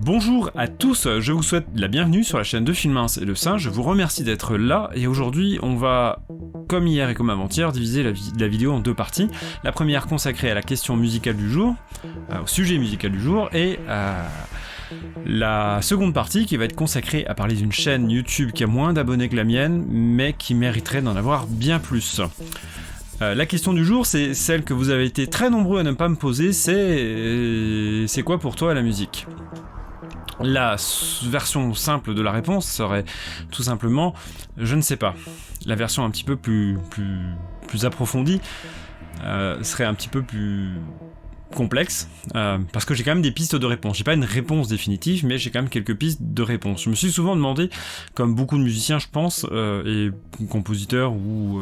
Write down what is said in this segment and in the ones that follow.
Bonjour à tous, je vous souhaite la bienvenue sur la chaîne de Filmins et le Singe, je vous remercie d'être là, et aujourd'hui on va, comme hier et comme avant-hier, diviser la vidéo en deux parties. La première consacrée à la question musicale du jour, au sujet musical du jour, et la seconde partie qui va être consacrée à parler d'une chaîne YouTube qui a moins d'abonnés que la mienne, mais qui mériterait d'en avoir bien plus. La question du jour, c'est celle que vous avez été très nombreux à ne pas me poser, c'est quoi pour toi la musique ? La version simple de la réponse serait tout simplement « je ne sais pas ». La version un petit peu plus approfondie serait un petit peu plus complexe, parce que j'ai quand même des pistes de réponse. J'ai pas une réponse définitive, mais j'ai quand même quelques pistes de réponse. Je me suis souvent demandé, comme beaucoup de musiciens je pense, et compositeurs ou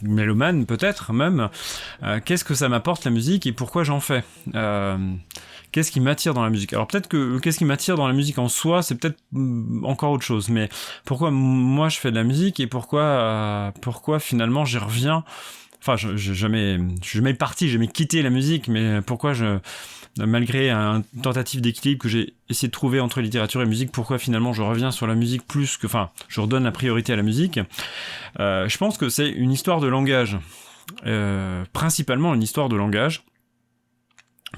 mélomanes peut-être même, qu'est-ce que ça m'apporte la musique et pourquoi j'en fais ? Qu'est-ce qui m'attire dans la musique ? Alors peut-être que qu'est-ce qui m'attire dans la musique en soi, c'est peut-être encore autre chose, mais pourquoi moi je fais de la musique et pourquoi finalement j'y reviens ? Enfin, je suis jamais parti, j'ai jamais quitté la musique, mais pourquoi malgré une tentative d'équilibre que j'ai essayé de trouver entre littérature et musique, pourquoi finalement je reviens sur la musique je redonne la priorité à la musique ? Je pense que c'est une histoire de langage, principalement une histoire de langage,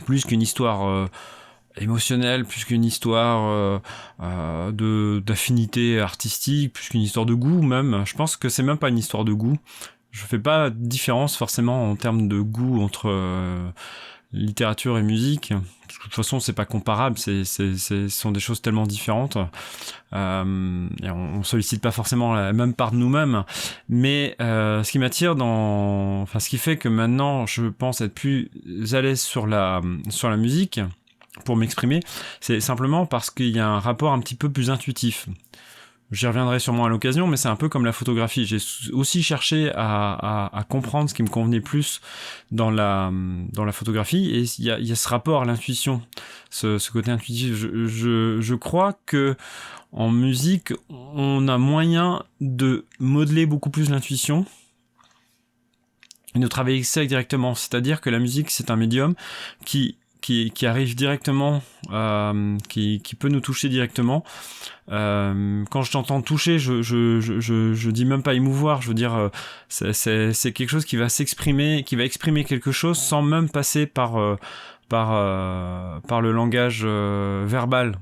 plus qu'une histoire émotionnelle, plus qu'une histoire d'affinité artistique, plus qu'une histoire de goût même. Je pense que c'est même pas une histoire de goût. Je fais pas de différence forcément en termes de goût entre littérature et musique. De toute façon, c'est pas comparable, ce sont des choses tellement différentes. Et on sollicite pas forcément la même part de nous-mêmes. Mais ce qui m'attire ce qui fait que maintenant, je pense être plus à l'aise sur la musique pour m'exprimer, c'est simplement parce qu'il y a un rapport un petit peu plus intuitif. J'y reviendrai sûrement à l'occasion, mais c'est un peu comme la photographie. J'ai aussi cherché à comprendre ce qui me convenait plus dans la photographie, et il y a ce rapport à l'intuition, ce côté intuitif. Je crois que en musique, on a moyen de modeler beaucoup plus l'intuition et de travailler ça directement. C'est-à-dire que la musique, c'est un médium qui arrive directement, qui peut nous toucher directement. Quand je t'entends toucher, je dis même pas émouvoir, je veux dire, c'est quelque chose qui va s'exprimer, qui va exprimer quelque chose sans même passer par le langage verbal.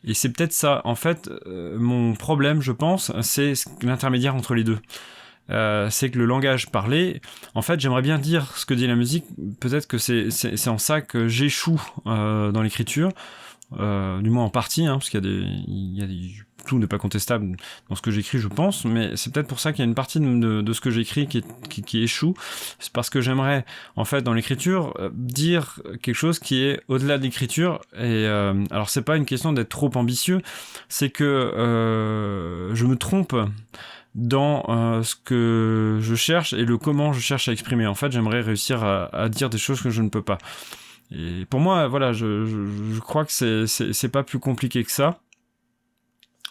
Et c'est peut-être ça, en fait, mon problème, je pense, c'est l'intermédiaire entre les deux. C'est que le langage parlé, en fait j'aimerais bien dire ce que dit la musique, peut-être que c'est en ça que j'échoue dans l'écriture, du moins en partie, parce qu'il y a des tout n'est pas contestable dans ce que j'écris, je pense, mais c'est peut-être pour ça qu'il y a une partie de ce que j'écris qui échoue. C'est parce que j'aimerais, en fait, dans l'écriture, dire quelque chose qui est au-delà de l'écriture. Et alors, c'est pas une question d'être trop ambitieux, c'est que je me trompe dans ce que je cherche et le comment je cherche à exprimer. En fait, j'aimerais réussir à dire des choses que je ne peux pas. Et pour moi, voilà, je crois que c'est pas plus compliqué que ça.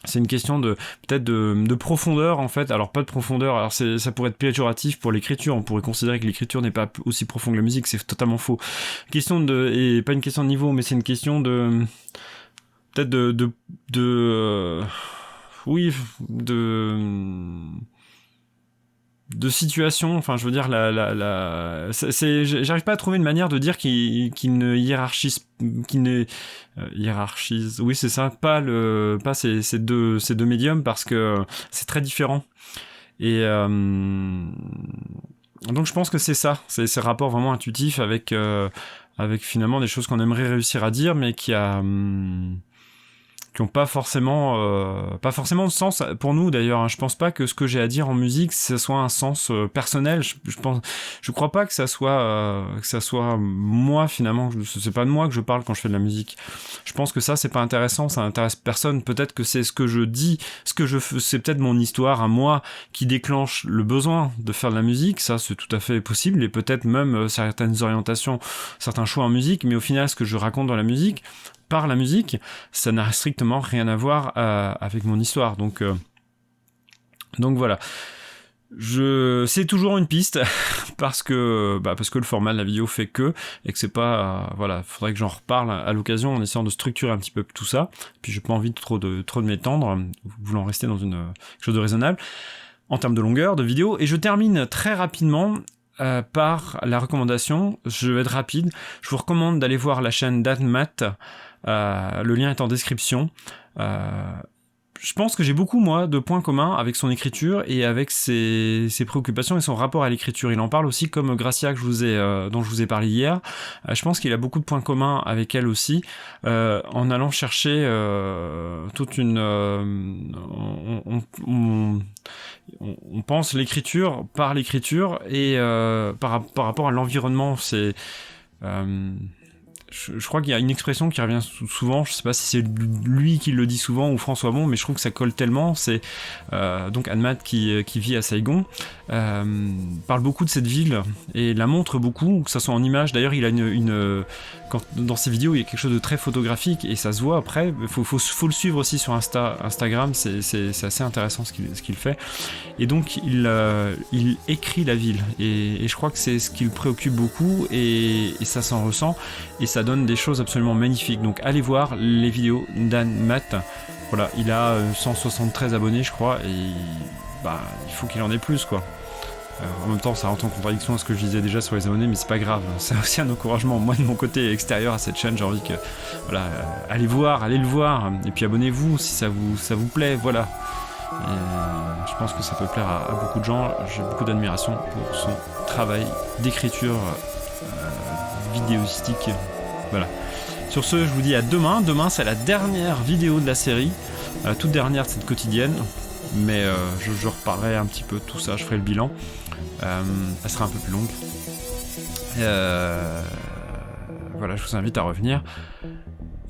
C'est une question peut-être de profondeur, en fait. Alors pas de profondeur, alors ça pourrait être péjoratif pour l'écriture, on pourrait considérer que l'écriture n'est pas aussi profonde que la musique, c'est totalement faux. Et pas une question de niveau, mais c'est une question peut-être de situation. Enfin, je veux dire, j'arrive pas à trouver une manière de dire qu'il ne hiérarchise, oui, c'est ça, pas ces deux médiums, parce que c'est très différent. Et donc je pense que c'est ça, c'est ces rapports vraiment intuitifs avec finalement des choses qu'on aimerait réussir à dire, mais qui ont pas forcément de sens pour nous d'ailleurs. Je pense pas que ce que j'ai à dire en musique, ce soit un sens personnel. Je crois pas que ça soit moi finalement. C'est pas de moi que je parle quand je fais de la musique. Je pense que ça c'est pas intéressant, ça intéresse personne. Peut-être que c'est ce que je dis, c'est peut-être mon histoire à moi qui déclenche le besoin de faire de la musique. Ça c'est tout à fait possible, et peut-être même certaines orientations, certains choix en musique. Mais au final, ce que je raconte dans la musique, par la musique, ça n'a strictement rien à voir avec mon histoire. Donc voilà. C'est toujours une piste parce que le format de la vidéo fait que, et que c'est pas, voilà, faudrait que j'en reparle à l'occasion en essayant de structurer un petit peu tout ça. Puis j'ai pas envie de trop de m'étendre, voulant rester dans quelque chose de raisonnable en termes de longueur de vidéo. Et je termine très rapidement par la recommandation. Je vais être rapide. Je vous recommande d'aller voir la chaîne d'AnMath. Le lien est en description. Je pense que j'ai beaucoup, moi, de points communs avec son écriture et avec ses préoccupations et son rapport à l'écriture. Il en parle aussi comme Gracia dont je vous ai parlé hier. Je pense qu'il a beaucoup de points communs avec elle aussi, en allant chercher toute une... on pense l'écriture par l'écriture et par rapport à l'environnement. C'est... Je crois qu'il y a une expression qui revient souvent, je sais pas si c'est lui qui le dit souvent ou François Bon, mais je trouve que ça colle tellement. C'est donc AnMath qui vit à Saigon, parle beaucoup de cette ville et la montre beaucoup, que ça soit en image. D'ailleurs, il a dans ses vidéos, il y a quelque chose de très photographique et ça se voit après. Faut le suivre aussi sur Instagram, c'est assez intéressant ce qu'il fait. Et donc il écrit la ville et je crois que c'est ce qui le préoccupe beaucoup et ça s'en ressent et ça donne des choses absolument magnifiques. Donc allez voir les vidéos d'AnMath. Voilà, il a 173 abonnés je crois et il faut qu'il en ait plus quoi. En même temps, ça rentre en contradiction à ce que je disais déjà sur les abonnés, mais c'est pas grave. C'est aussi un encouragement. Moi, de mon côté extérieur à cette chaîne, j'ai envie que, voilà, allez le voir, et puis abonnez-vous si ça vous plaît, voilà. Et je pense que ça peut plaire à beaucoup de gens. J'ai beaucoup d'admiration pour son travail d'écriture vidéistique. Voilà. Sur ce, je vous dis à demain. Demain, c'est la dernière vidéo de la série, la toute dernière de cette quotidienne. Mais je reparlerai un petit peu de tout ça, je ferai le bilan. Elle sera un peu plus longue. Voilà, je vous invite à revenir.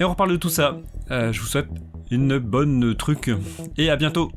Et on reparle de tout ça. Je vous souhaite une bonne truc. Et à bientôt.